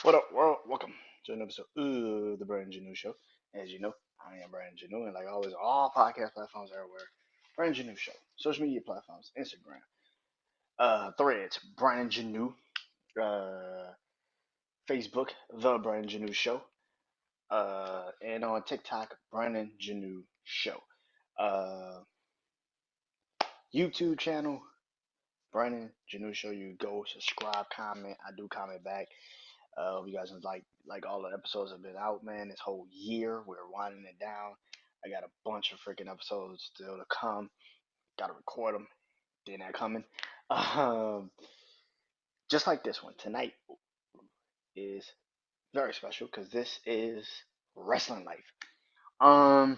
What up, world? Welcome to an episode of the BrandonJaneauShow. As you know, I am Brandon Janeau, and like always, all podcast platforms everywhere. BrandonJaneauShow, social media platforms, Instagram, Threads, Brandon Janeau, uh, Facebook, The BrandonJaneauShow, and on TikTok, BrandonJaneauShow. Uh, YouTube channel, BrandonJaneauShow. You go subscribe, comment. I do comment back. You guys like all the episodes have been out, man. This whole year we're winding it down. I got a bunch of freaking episodes still to come. Got to record them. They're not coming. Um, just like this one tonight is very special because this is wrestling life. Um,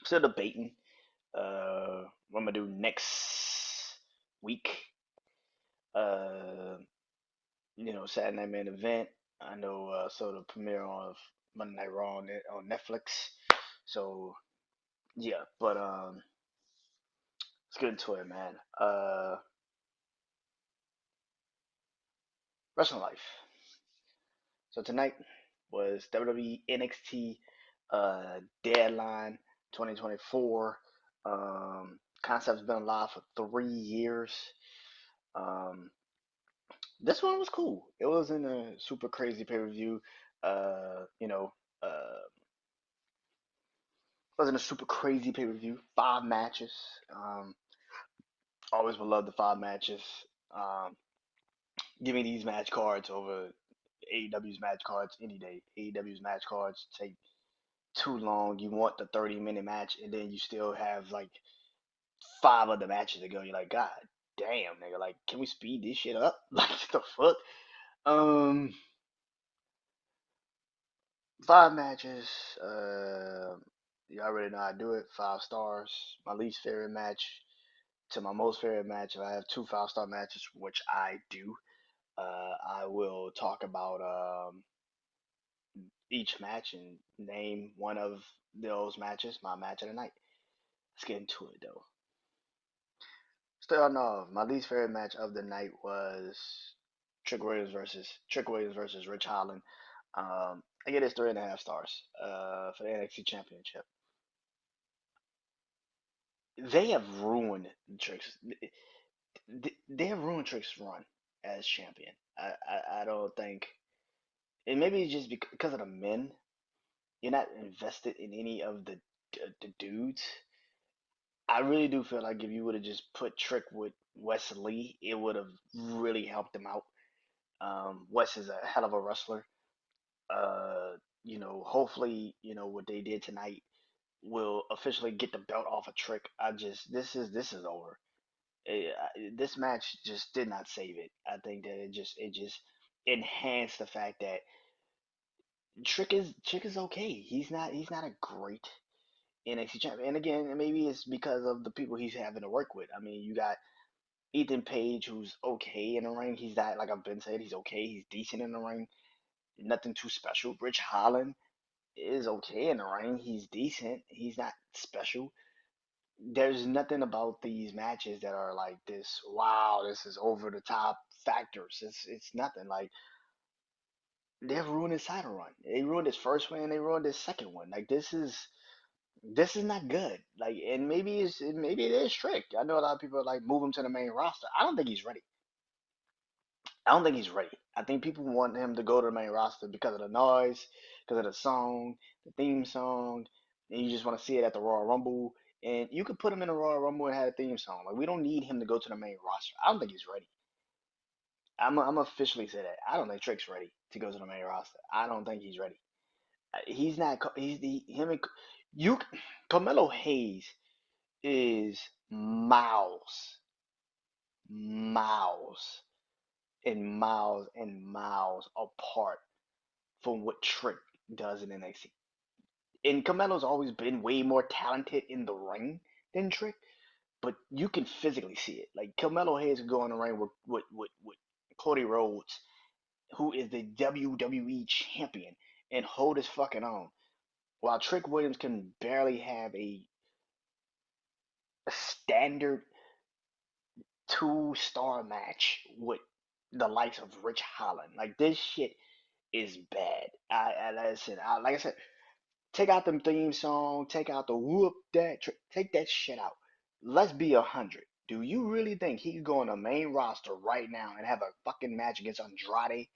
Still debating. What I'm gonna do next week. Uh, Saturday Night Main Event. I know, so the premiere of Monday Night Raw on Netflix. So yeah, but let's get into it, man. Wrestling life. So tonight was WWE NXT Deadline 2024. Concept's been live for 3 years. Um, this one was cool. It wasn't a super crazy pay per view. Uh, you know, uh, wasn't a super crazy pay per view. 5 matches. Um, Always would love the 5 matches. Um, Give me these match cards over AEW's match cards any day. AEW's match cards take too long. You want the 30-minute match, and then you still have like 5 other matches to go. You're like, God damn, nigga. Like, can we speed this shit up? Like, what the fuck? Um, 5 matches. You already know I do it. 5 stars. My least favorite match to my most favorite match. If I have two 5-star matches, which I do, I will talk about each match and name one of those matches my match of the night. Let's get into it though. Starting off, my least favorite match of the night was Trick Williams versus Rich Holland. I get this 3.5 stars for the NXT Championship. They have ruined Trick's. They have ruined Trick's run as champion. I don't think, and maybe it's just because of the men. You're not invested in any of the dudes. I really do feel like if you would have just put Trick with Wesley, it would have really helped him out. Wes is a hell of a wrestler. Hopefully, what they did tonight will officially get the belt off of Trick. This is over. This match just did not save it. I think that it just enhanced the fact that Trick is okay. He's not a great NXT champion. And again, maybe it's because of the people he's having to work with. I mean, you got Ethan Page, who's okay in the ring. He's not, like I've been saying, he's okay. He's decent in the ring. Nothing too special. Rich Holland is okay in the ring. He's decent. He's not special. There's nothing about these matches that are like this. Wow, this is over the top factors. It's nothing. Like, they've ruined his title run. They ruined his first one and they ruined his second one. Like, this is not good. Like, and maybe it is strict. I know a lot of people are like move him to the main roster. I don't think he's ready. I don't think he's ready. I think people want him to go to the main roster because of the noise, because of the song, the theme song, and you just want to see it at the Royal Rumble. And you could put him in the Royal Rumble and have a theme song. Like, we don't need him to go to the main roster. I don't think he's ready. I'm officially say that. I don't think Trick's ready to go to the main roster. I don't think he's ready. He's not. He's the him and you. Carmelo Hayes is miles, and miles and miles apart from what Trick does in NXT. And Carmelo's always been way more talented in the ring than Trick, but you can physically see it. Like, Carmelo Hayes can go in the ring with Cody Rhodes, who is the WWE champion, and hold his fucking own. While Trick Williams can barely have a standard 2-star match with the likes of Rich Holland. Like, this shit is bad. Like I said, take out them theme song, take out the whoop that, take that shit out. Let's be 100. Do you really think he could go on the main roster right now and have a fucking match against Andrade,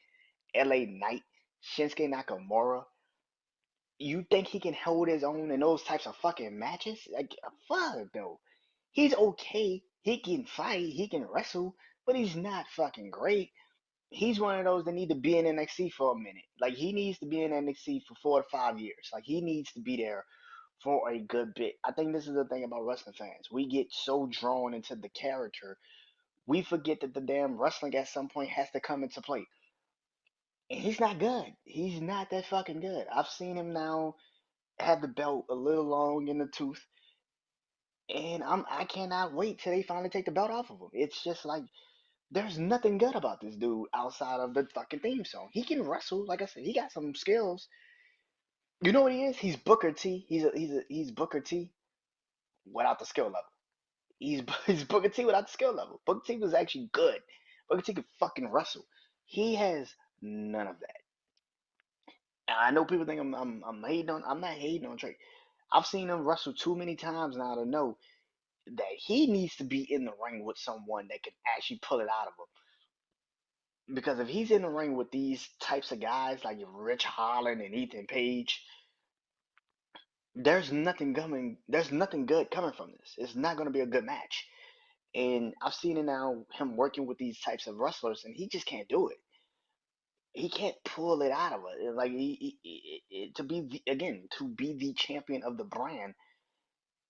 LA Knight, Shinsuke Nakamura? You think he can hold his own in those types of fucking matches? Like, fuck no. He's okay. He can fight. He can wrestle, but he's not fucking great. He's one of those that need to be in NXT for a minute. Like he needs to be in NXT for 4 to 5 years. Like he needs to be there for a good bit. I think this is the thing about wrestling fans. We get so drawn into the character, we forget that the damn wrestling at some point has to come into play. And he's not good. He's not that fucking good. I've seen him now have the belt a little long in the tooth, and I cannot wait till they finally take the belt off of him. It's just like there's nothing good about this dude outside of the fucking theme song. He can wrestle, like I said, he got some skills. You know what he is? He's Booker T. He's Booker T without the skill level. He's Booker T without the skill level. Booker T was actually good. Booker T could fucking wrestle. He has none of that. And I know people think I'm hating on. I'm not hating on Trey. I've seen him wrestle too many times now to know that he needs to be in the ring with someone that can actually pull it out of him. Because if he's in the ring with these types of guys like Rich Holland and Ethan Page, there's nothing coming. There's nothing good coming from this. It's not going to be a good match. And I've seen it now, him working with these types of wrestlers, and he just can't do it. He can't pull it out of it. Like to be again to be the champion of the brand,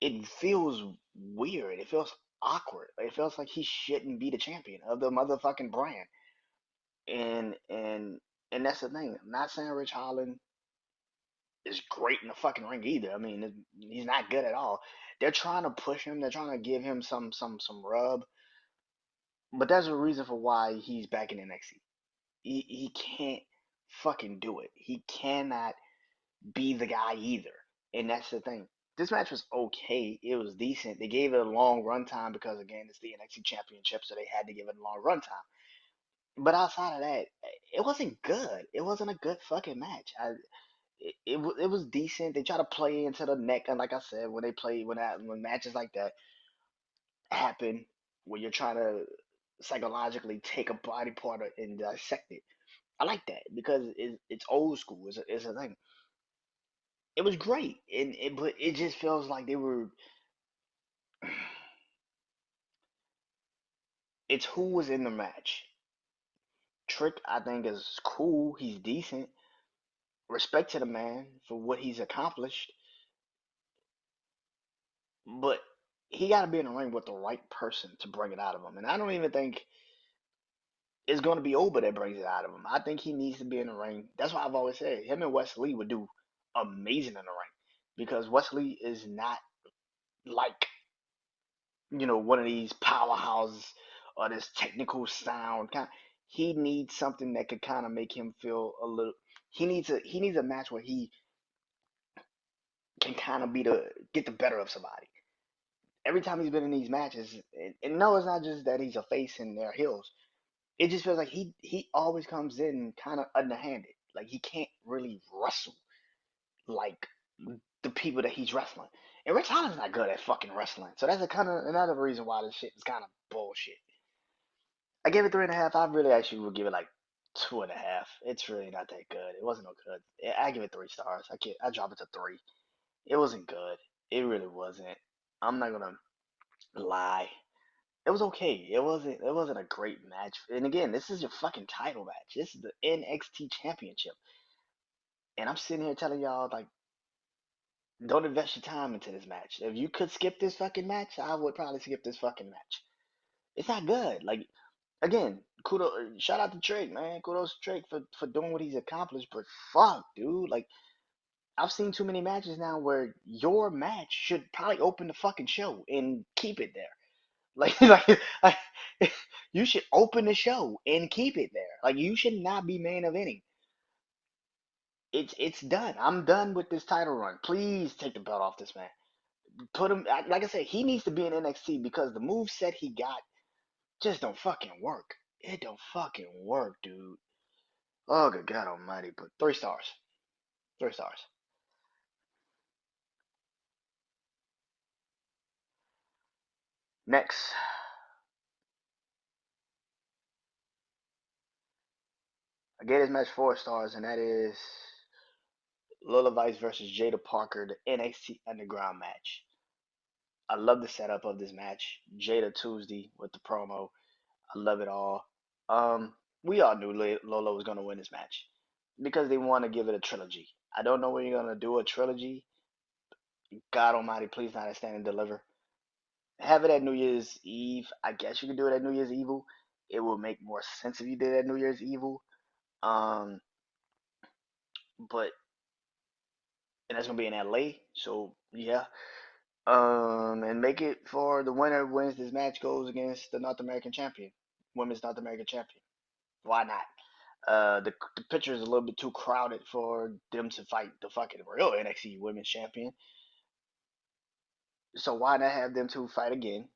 it feels weird. It feels awkward. It feels like he shouldn't be the champion of the motherfucking brand. And and and that's the thing. I'm not saying Rich Holland is great in the fucking ring either. I mean, he's not good at all. They're trying to push him. They're trying to give him some rub. But there's a reason for why he's back in NXT. He can't fucking do it. He cannot be the guy either. And that's the thing. This match was okay. It was decent. They gave it a long run time because again, it's the NXT Championship, so they had to give it a long run time. But outside of that, it wasn't good. It wasn't a good fucking match. It was decent. They try to play into the neck, and like I said, when they play when matches like that happen, where you're trying to psychologically take a body part and dissect it. I like that because it's old school. It's a thing. It was great, but it just feels like they were. It's who was in the match. Trick, I think, is cool. He's decent. Respect to the man for what he's accomplished, but he got to be in the ring with the right person to bring it out of him. And I don't even think it's going to be Oba that brings it out of him. I think he needs to be in the ring. That's why I've always said him and Wesley would do amazing in the ring because Wesley is not like one of these powerhouses or this technical sound kind. He needs something that could kind of make him feel a little. He needs a match where he can kind of be the get the better of somebody. Every time he's been in these matches, and no, it's not just that he's a face and they're heels. It just feels like he always comes in kind of underhanded. Like he can't really wrestle like the people that he's wrestling. And Rich Holland's not good at fucking wrestling. So that's a kind of another reason why this shit is kind of bullshit. I gave it 3.5. I really actually would give it like 2.5. It's really not that good. It wasn't no good. I give it 3 stars. I drop it to 3. It wasn't good. It really wasn't. I'm not gonna lie. It was okay. It wasn't a great match. And again, this is your fucking title match. This is the NXT Championship. And I'm sitting here telling y'all like don't invest your time into this match. If you could skip this fucking match, I would probably skip this fucking match. It's not good. Like again, kudos shout out to Drake, man. Kudos to Drake for doing what he's accomplished, but fuck, dude. Like I've seen too many matches now where your match should probably open the fucking show and keep it there. Like, like you should open the show and keep it there. Like, you should not be main eventing. It's done. I'm done with this title run. Please take the belt off this man. Put him like I said, he needs to be in NXT because the move set he got just don't fucking work. It don't fucking work, dude. Oh, good God Almighty! But 3 stars, 3 stars. Next, I gave this match 4 stars, and that is Lola Vice versus Jada Parker, the NXT Underground match. I love the setup of this match. Jada Tuesday with the promo. I love it all. Um, we all knew Lola was gonna win this match because they want to give it a trilogy. I don't know when you're gonna do a trilogy. God Almighty, please not stand and deliver. Have it at New Year's Eve. I guess you could do it at New Year's Evil. It would make more sense if you did it at New Year's Evil. Um, but and that's gonna be in LA. So yeah. And make it for the winner wins this match goes against the North American champion, women's North American champion. Why not? The picture is a little bit too crowded for them to fight the fucking real NXT women's champion. So why not have them two fight again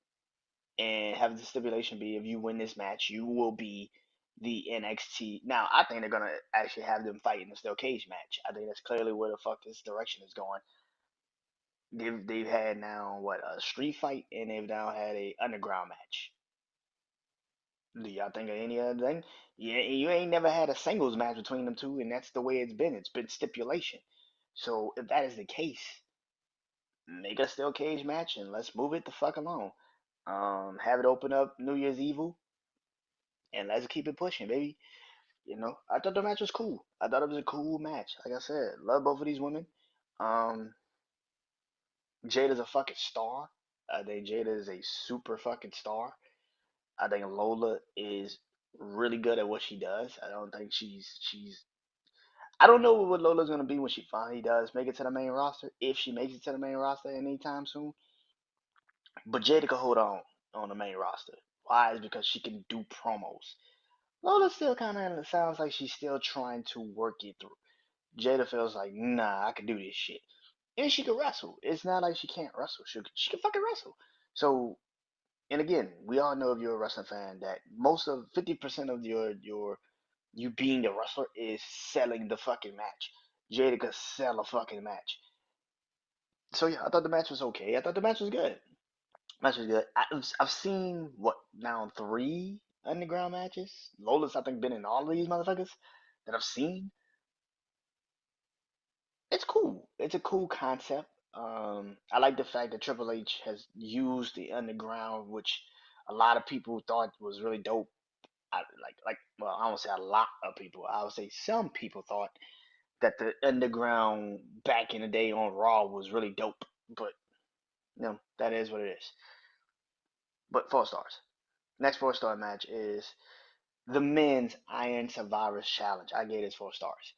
and have the stipulation be if you win this match, you will be the NXT. Now I think they're gonna actually have them fight in a steel cage match. I think that's clearly where the fuck this direction is going. They've had now what a street fight and they've now had a underground match. Do y'all think of any other thing? Yeah, you ain't never had a singles match between them two, and that's the way it's been. It's been stipulation. So if that is the case, make a steel cage match and let's move it the fuck along. Have it open up New Year's Evil and let's keep it pushing, baby. I thought the match was cool. I thought it was a cool match. Like I said, love both of these women. Um, Jada's a fucking star. I think Jada is a super fucking star. I think Lola is really good at what she does. I don't think she's I don't know what Lola's gonna be when she finally does make it to the main roster, if she makes it to the main roster anytime soon. But Jada can hold on the main roster. Why? Is because she can do promos. Lola still kind of sounds like she's still trying to work it through. Jada feels like, nah, I can do this shit, and she can wrestle. It's not like she can't wrestle. She can fucking wrestle. So, and again, we all know if you're a wrestling fan that most of 50% of your you being a wrestler is selling the fucking match. Jada could sell a fucking match. So yeah, I thought the match was okay. I thought the match was good. Match was good. I've seen what now 3 underground matches. Lola's I think been in all of these motherfuckers that I've seen. It's cool. It's a cool concept. I like the fact that Triple H has used the underground, which a lot of people thought was really dope. Well, I don't say a lot of people. I would say some people thought that the underground back in the day on Raw was really dope. But that is what it is. But 4 stars. Next 4 star match is the men's Iron Survivors Challenge. I gave this 4 stars.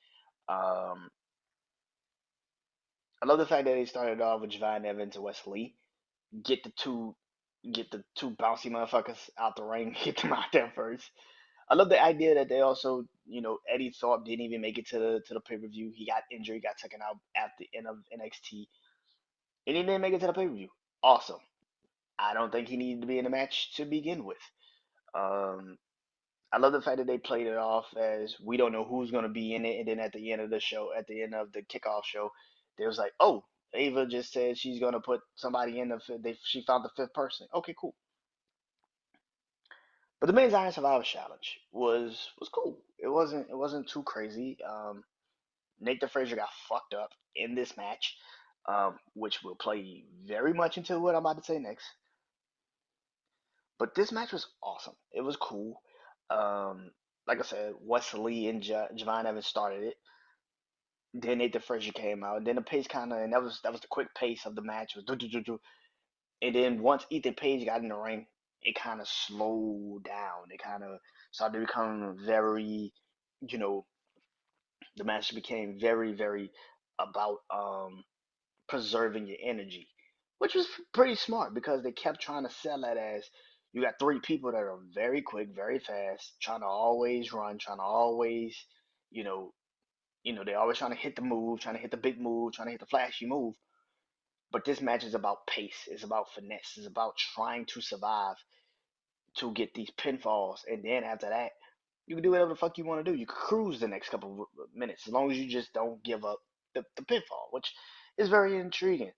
Um, I love the fact that they started off with Javon Evans and Wesley. Get the two, get the two bouncy motherfuckers out the ring. Get them out there first. I love the idea that they also, Eddie Thorpe didn't even make it to the pay per view. He got injured, he got taken out at the end of NXT, and he didn't make it to the pay per view. Awesome. I don't think he needed to be in the match to begin with. Um, I love the fact that they played it off as we don't know who's going to be in it, and then at the end of the show, at the end of the kickoff show, they was like, "Oh, Ava just said she's going to put somebody in the she found the fifth person." Okay, cool. But the men's Iron Survivor Challenge was cool. It wasn't too crazy. Nathan Frazier got fucked up in this match, which will play very much into what I'm about to say next. But this match was awesome. It was cool. Um, like I said, Wesley and Javon Evans started it. Then Nathan Frazier came out. Then the pace kind of, and that was the quick pace of the match was do do do do. And then once Ethan Page got in the ring, it kind of slowed down. It kind of started to become very, you know, the match became very very about preserving your energy, which was pretty smart because they kept trying to sell that as you got 3 people that are very quick, very fast, trying to always run, trying to always, you know, they're always trying to hit the move, trying to hit the big move, trying to hit the flashy move. But this match is about pace, it's about finesse, it's about trying to survive to get these pinfalls, and then after that, You can do whatever the fuck you want to do. You can cruise the next couple of minutes as long as you just don't give up the pinfall, which is very intriguing.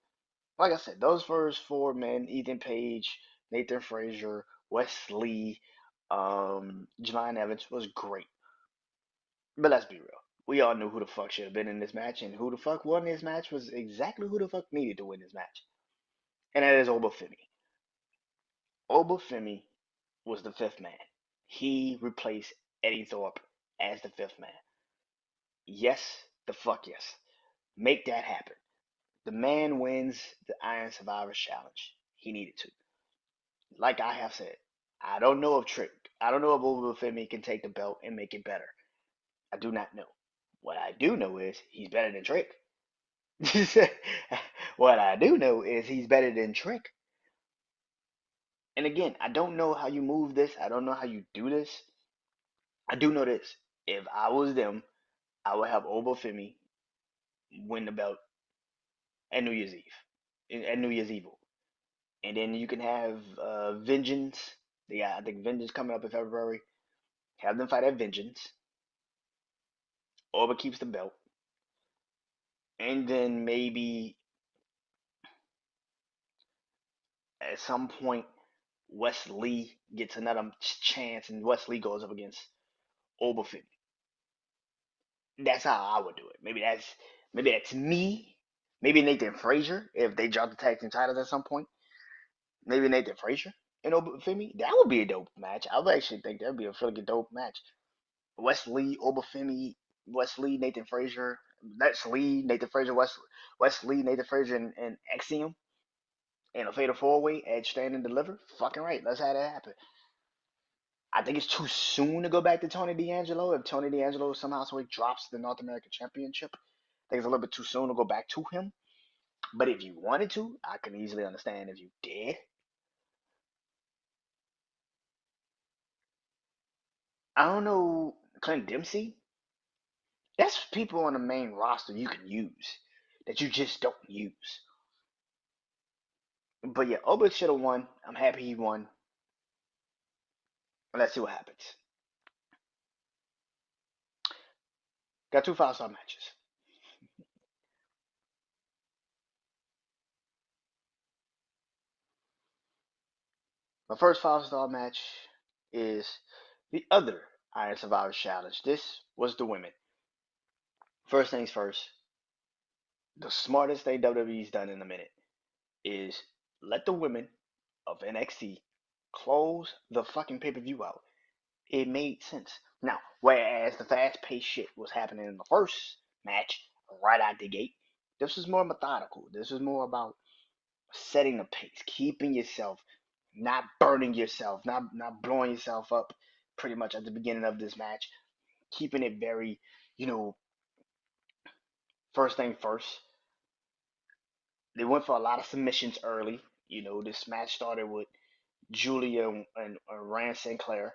Like I said, those first four men, Ethan Page, Nathan Frazier, Wesley, Javon Evans, was great. But let's be real. We all knew who the fuck should have been in this match, and who the fuck won this match was exactly who the fuck needed to win this match. And that is Obafemi. Obafemi was the fifth man. He replaced Eddie Thorpe as the fifth man. Yes, the fuck yes. Make that happen. The man wins the Iron Survivor Challenge. He needed to. Like I have said, I don't know if Trick, I don't know if Obafemi can take the belt and make it better. I do not know. What I do know is he's better than Trick. What I do know is he's better than Trick. And again, I don't know how you move this. I don't know how you do this. I do know this. If I was them, I would have Obafemi win the belt at New Year's Eve, at New Year's Evil, and then you can have Vengeance. Yeah, I think Vengeance coming up in February. Have them fight at Vengeance. Oba keeps the belt, and then maybe at some point Wesley gets another chance, and Wesley goes up against Obafemi. That's how I would do it. Maybe that's me. Maybe Nathan Frazier if they drop the tag team titles at some point. Maybe Nathan Frazier and Obafemi. That would be a dope match. I would actually think that'd be a really dope match. Wesley, Obafemi, Wesley, Nathan Frazier. That's Lee, Nathan Frazier, Wesley, Nathan Frazier, and Axiom in a fatal four way. Edge stand and deliver. Fucking right. Let's have that happen. I think it's too soon to go back to Tony D'Angelo. If Tony D'Angelo somehow drops the North American Championship, I think it's a little bit too soon to go back to him. But if you wanted to, I can easily understand if you did. I don't know, Clint Dempsey. That's people on the main roster you can use that you just don't use. But yeah, Oba should have won. I'm happy he won. Let's see what happens. Got two five-star matches. My first five-star match is the other Iron Survivor Challenge. This was the women. First things first, the smartest thing WWE's done in a minute is let the women of NXT close the fucking pay-per-view out. It made sense. Now, whereas the fast-paced shit was happening in the first match, right out the gate, this was more methodical. This was more about setting the pace, keeping yourself, not burning yourself, not blowing yourself up pretty much at the beginning of this match, keeping it very, you know, first thing first. They went for a lot of submissions early. This match started with Julia and Rand Sinclair.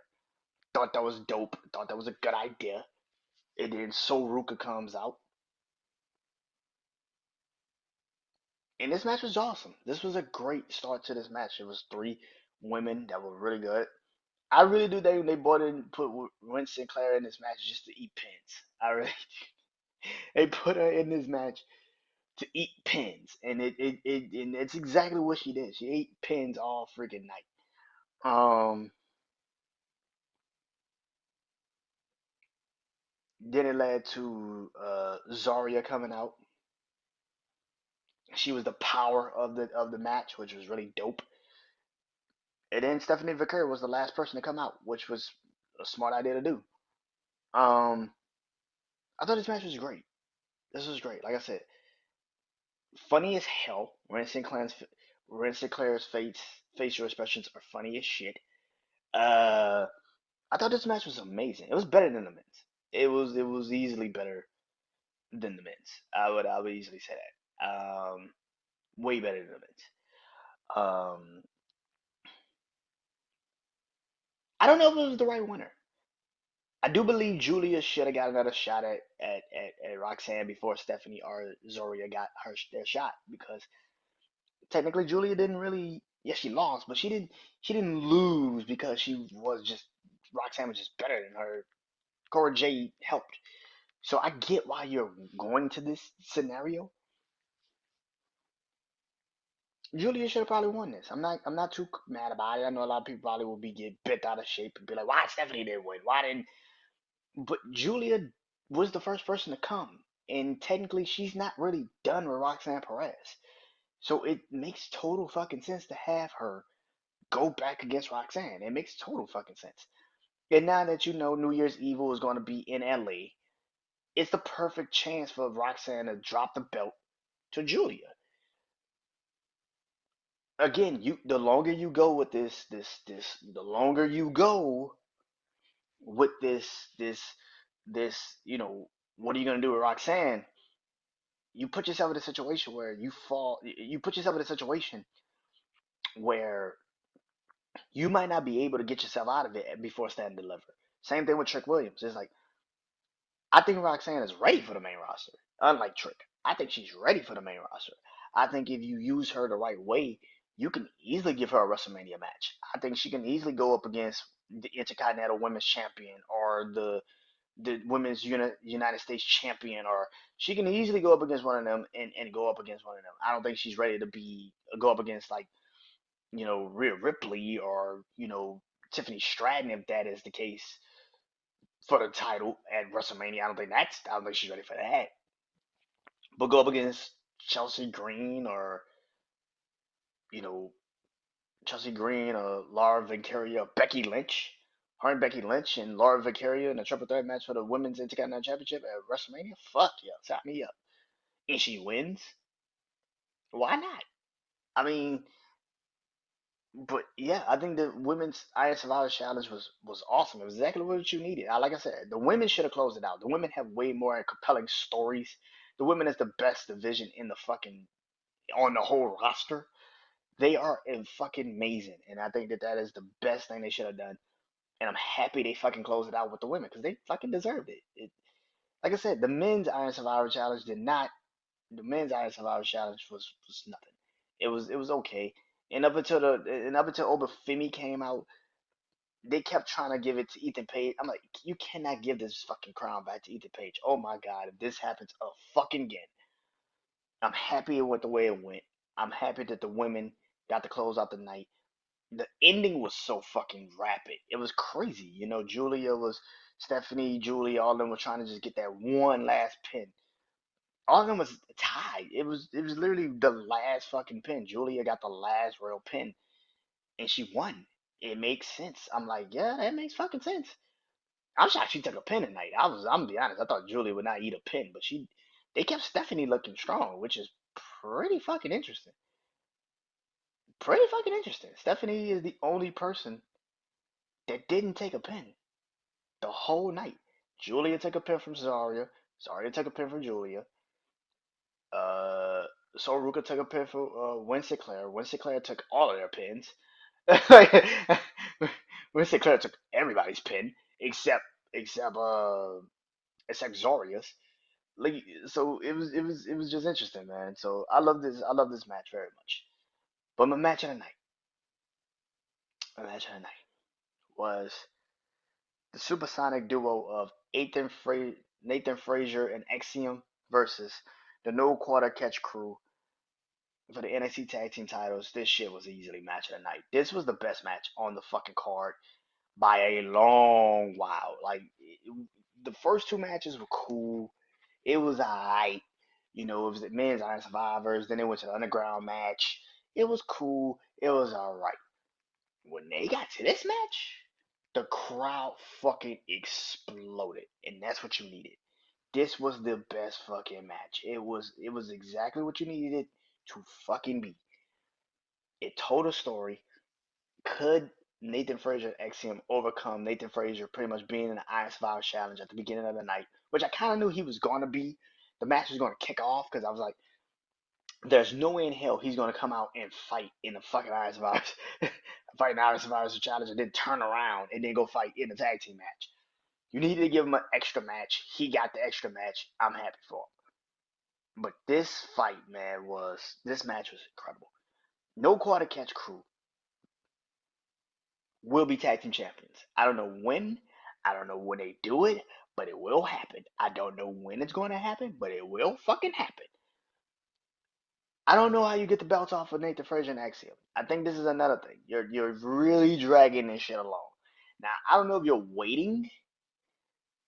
Thought that was dope. Thought that was a good idea. And then So Ruka comes out. And this match was awesome. This was a great start to this match. It was three women that were really good. I really do think they brought in put Rand Sinclair in this match just to eat pins. I really they put her in this match to eat pins, and it's exactly what she did. She ate pins all freaking night. Then it led to Zarya coming out. She was the power of the match, which was really dope. And then Stephanie Vicker was the last person to come out, which was a smart idea to do. Um, I thought this match was great. This was great. Like I said, funny as hell. Ren Sinclair's facial expressions are funny as shit. Uh, I thought this match was amazing. It was better than the men's. It was easily better than the men's. I would easily say that. Way better than the men's. Um, I don't know if it was the right winner. I do believe Julia should have got another shot at Roxanne before Stephanie or Zoria got their shot because technically Julia didn't really. Yes, she lost, but she didn't lose because she was just Roxanne was just better than her. Cora Jade helped. So I get why you're going to this scenario. Julia should have probably won this. I'm not too mad about it. I know a lot of people probably will be get bent out of shape and be like, why Stephanie didn't win? Why didn't But Julia was the first person to come. And technically she's not really done with Roxanne Perez. So it makes total fucking sense to have her go back against Roxanne. It makes total fucking sense. And now that you know New Year's Evil is going to be in LA, it's the perfect chance for Roxanne to drop the belt to Julia. Again, the longer you go with the longer you go with this this, what are you gonna do with Roxanne? You put yourself in a situation where you put yourself in a situation where you might not be able to get yourself out of it before stand and deliver. Same thing with Trick Williams. It's like I think Roxanne is ready for the main roster. Unlike Trick, I think she's ready for the main roster. I think if you use her the right way, you can easily give her a WrestleMania match. I think she can easily go up against the Intercontinental Women's Champion or the Women's United States Champion, or she can easily go up against one of them and go up against one of them. I don't think she's ready to be go up against like Rhea Ripley or Tiffany Stratton if that is the case for the title at WrestleMania. I don't think she's ready for that. But go up against Chelsea Green or you know Chelsea Green or Laura Victoria, or Becky Lynch. Her and Becky Lynch and Laura Victoria in a triple threat match for the Women's Intercontinental Championship at WrestleMania. Fuck yeah, sign me up. And she wins. Why not? I mean, but yeah, I think the women's Iron Survivor Challenge was awesome. It was exactly what you needed. Like I said, the women should have closed it out. The women have way more compelling stories. The women is the best division in the fucking on the whole roster. They are fucking amazing, and I think that that is the best thing they should have done. And I'm happy they fucking closed it out with the women because they fucking deserved it. Like I said, the men's Iron Survivor Challenge did not. The men's Iron Survivor Challenge was nothing. It was okay. And up until Obafemi came out, they kept trying to give it to Ethan Page. I'm like, you cannot give this fucking crown back to Ethan Page. Oh my god, if this happens a fucking again, I'm happy it went the way it went. I'm happy that the women got to close out the night. The ending was so fucking rapid. It was crazy. Julia, all of them were trying to just get that one last pin. All of them was tied. It was literally the last fucking pin. Julia got the last real pin, and she won. It makes sense. I'm like, yeah, that makes fucking sense. I'm shocked she took a pin tonight. I'm gonna be honest. I thought Julia would not eat a pin, but they kept Stephanie looking strong, which is pretty fucking interesting. Pretty fucking interesting. Stephanie is the only person that didn't take a pin the whole night. Julia took a pin from Zarya. Zarya took a pin from Julia. Uh, Soruka took a pin for Win Sinclair. Win Sinclair took all of their pins. Like, Win Sinclair took everybody's pin except except uh except Zarya's. Like, so it was just interesting, man. So I love this match very much. But my match of the night was the supersonic duo of Nathan Frazier and Axiom versus the No Quarter Catch Crew for the NXT Tag Team titles. This shit was easily match of the night. This was the best match on the fucking card by a long while. Like the first two matches were cool. It was alright. It was the men's Iron Survivors. Then it went to the underground match. It was cool. It was alright. When they got to this match, the crowd fucking exploded, and that's what you needed. This was the best fucking match. It was exactly what you needed it to fucking be. It told a story. Could Nathan Frazier and Axiom overcome Nathan Frazier pretty much being in the Iron Survivor Challenge at the beginning of the night, which I kind of knew he was going to be. The match was going to kick off because I was like, there's no way in hell he's going to come out and fight in the fucking Iron Survivors, fight in the Iron Survivors Challenge and then turn around and then go fight in the tag team match. You needed to give him an extra match. He got the extra match. I'm happy for him. But this match was incredible. No Quarter Catch Crew will be tag team champions. I don't know when. I don't know when they do it, but it will happen. I don't know when it's going to happen, but it will fucking happen. I don't know how you get the belts off of Nathan Frazier and Axiom. I think this is another thing. You're really dragging this shit along. Now I don't know if you're waiting,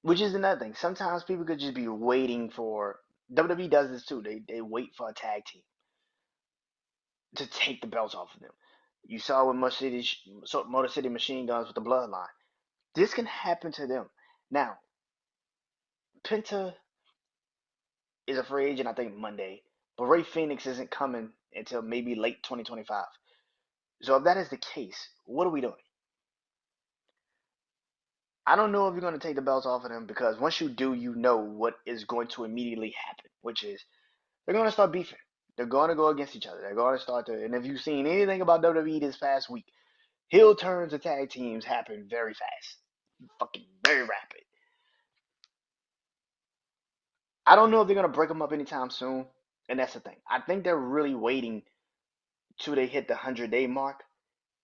which is another thing. Sometimes people could just be waiting for WWE does this too. They wait for a tag team to take the belts off of them. You saw with Motor City Machine Guns with the Bloodline. This can happen to them. Now, Penta is a free agent, I think, Monday, but Ray Phoenix isn't coming until maybe late 2025. So if that is the case, what are we doing? I don't know if you're going to take the belts off of them because once you do, you know what is going to immediately happen, which is they're going to start beefing. They're going to go against each other. They're going to start to, and if you've seen anything about WWE this past week, heel turns and tag teams happen very fast, fucking very rapid. I don't know if they're gonna break them up anytime soon, and that's the thing. I think they're really waiting till they hit the 100-day mark,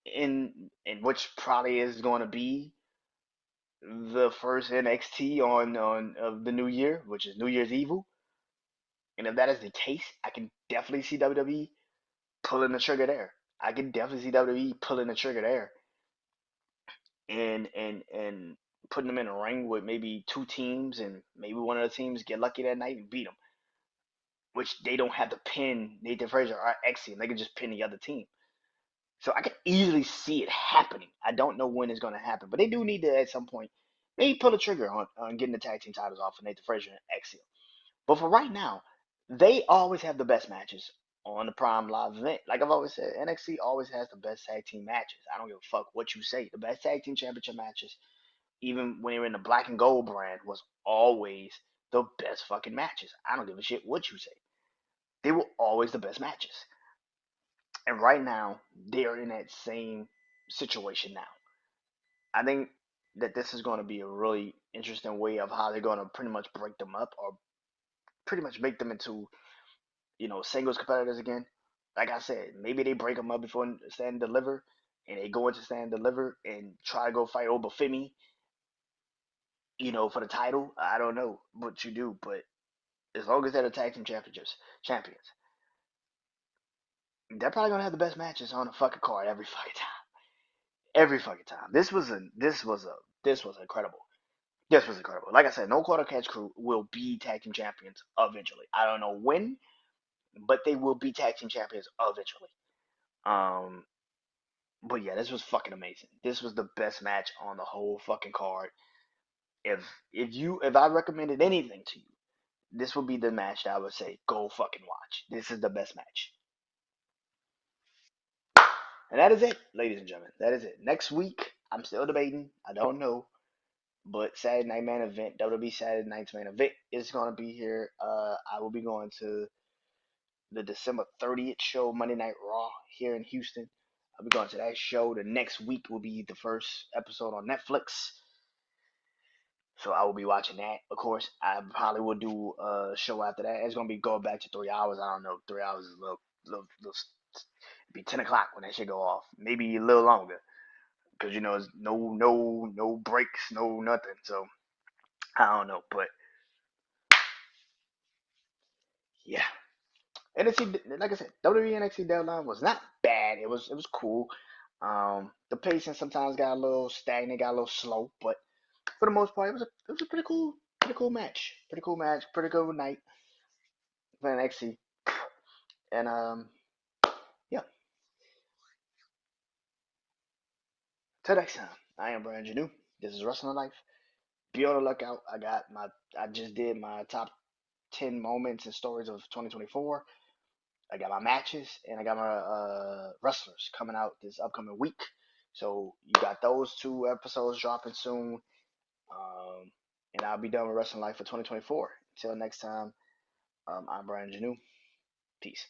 in which probably is going to be the first NXT on of the new year, which is New Year's Evil. And if that is the case, I can definitely see WWE pulling the trigger there. I can definitely see WWE pulling the trigger there, and putting them in a ring with maybe two teams, and maybe one of the teams get lucky that night and beat them, which they don't have to pin Nathan Frazier or Axiom. They can just pin the other team. So I can easily see it happening. I don't know when it's going to happen, but they do need to at some point maybe pull the trigger on getting the tag team titles off of Nathan Frazier and Axiom. But for right now, they always have the best matches on the Prime Live event. Like I've always said, NXT always has the best tag team matches. I don't give a fuck what you say. The best tag team championship matches, even when they were in the black and gold brand, was always the best fucking matches. I don't give a shit what you say. They were always the best matches. And right now, they're in that same situation now. I think that this is going to be a really interesting way of how they're going to pretty much break them up, or pretty much make them into, singles competitors again. Like I said, maybe they break them up before Stand and Deliver, and they go into Stand and Deliver and try to go fight Obafemi, for the title. I don't know what you do, but as long as they're the tag team champions, they're probably gonna have the best matches on the fucking card every fucking time. Every fucking time. This was incredible. This was incredible. Like I said, no quarter catch crew will be tag team champions eventually. I don't know when, but they will be tag team champions eventually. Um, but yeah, this was fucking amazing. This was the best match on the whole fucking card. If if I recommended anything to you, this would be the match that I would say go fucking watch. This is the best match. And that is it, ladies and gentlemen. That is it. Next week, I'm still debating. I don't know. But Saturday Night Main Event, WWE Saturday Night's Main Event is going to be here. I will be going to the December 30th show, Monday Night Raw, here in Houston. I'll be going to that show. The next week will be the first episode on Netflix. So I will be watching that. Of course, I probably will do a show after that. It's going to be going back to 3 hours. I don't know. 3 hours is little it'd be 10 o'clock when that shit go off. Maybe a little longer. Because, it's no breaks, no nothing. So I don't know. But yeah. NXT, like I said, WWE NXT deadline was not bad. It was cool. The pacing sometimes got a little stagnant, got a little slow, but for the most part, it was a pretty cool match, pretty cool night for NXT. And yeah. Till next time, I am Brian Janu. This is Wrestling Life. Be on the lookout. I just did my top 10 moments and stories of 2024. I got my matches and I got my wrestlers coming out this upcoming week. So you got those two episodes dropping soon. Um, and I'll be done with Wrestling Life for 2024. Until next time, I'm Brian Janu. Peace.